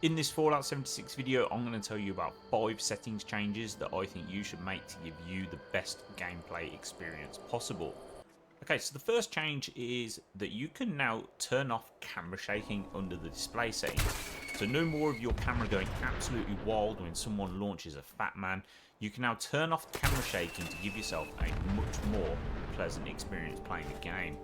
In this Fallout 76 video, I'm going to tell you about 5 settings changes that I think you should make to give you the best gameplay experience possible. Okay, so the first change is that you can now turn off camera shaking under the display settings. So no more of your camera going absolutely wild when someone launches a fat man. You can now turn off the camera shaking to give yourself a much more pleasant experience playing the game.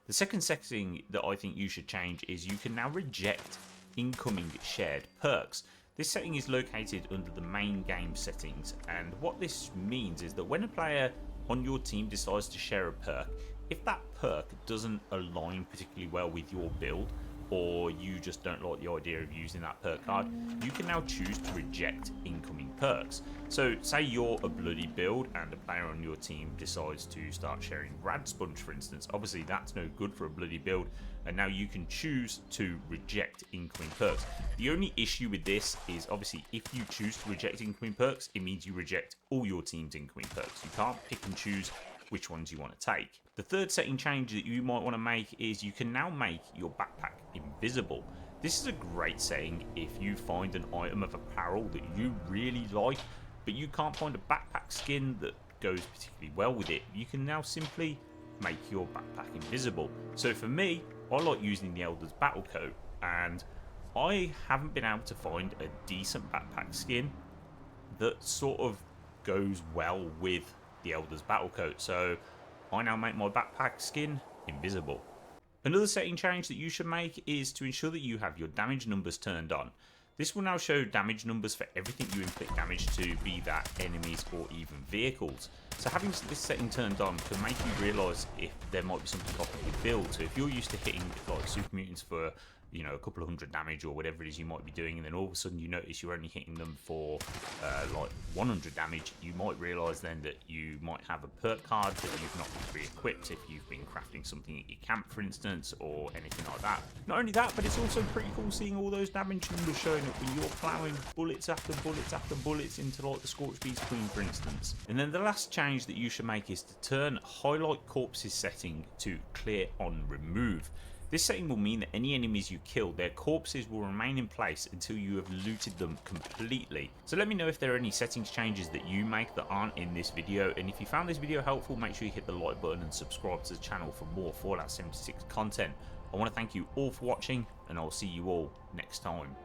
The second setting that I think you should change is you can now reject incoming shared perks. This setting is located under the main game settings, and what this means is that when a player on your team decides to share a perk, if that perk doesn't align particularly well with your build, or you just don't like the idea of using that perk card, you can now choose to reject incoming perks. So say you're a Bloodied build and a player on your team decides to start sharing Rad Sponge, for instance. Obviously that's no good for a Bloodied build, and now you can choose to reject incoming perks. The only issue with this is obviously if you choose to reject incoming perks, it means you reject all your team's incoming perks. You can't pick and choose which ones you want to take. The third setting change that you might want to make is you can now make your backpack invisible. This is a great setting if you find an item of apparel that you really like, but you can't find a backpack skin that goes particularly well with it. You can now simply make your backpack invisible. So for me, I like using the Elder's Battle Coat, and I haven't been able to find a decent backpack skin that sort of goes well with the Elder's Battle Coat, so I now make my backpack skin invisible. Another setting change that you should make is to ensure that you have your damage numbers turned on. This will now show damage numbers for everything you inflict damage to, be that enemies or even vehicles. So having this setting turned on can make you realise if there might be something off with your build. So if you're used to hitting like super mutants for a couple of hundred damage or whatever it is you might be doing, and then all of a sudden you notice you're only hitting them for like 100 damage, you might realise then that you might have a perk card that you've not re-equipped if you've been crafting something at your camp, for instance, or anything like that. Not only that, but it's also pretty cool seeing all those damage numbers showing up when you're ploughing bullets after bullets after bullets into like the Scorchbeast Queen, for instance. And then the last change that you should make is to turn highlight corpses setting to clear on remove. This setting will mean that any enemies you kill, their corpses will remain in place until you have looted them completely. So let me know if there are any settings changes that you make that aren't in this video, and if you found this video helpful, make sure you hit the like button and subscribe to the channel for more Fallout 76 content. I want to thank you all for watching, and I'll see you all next time.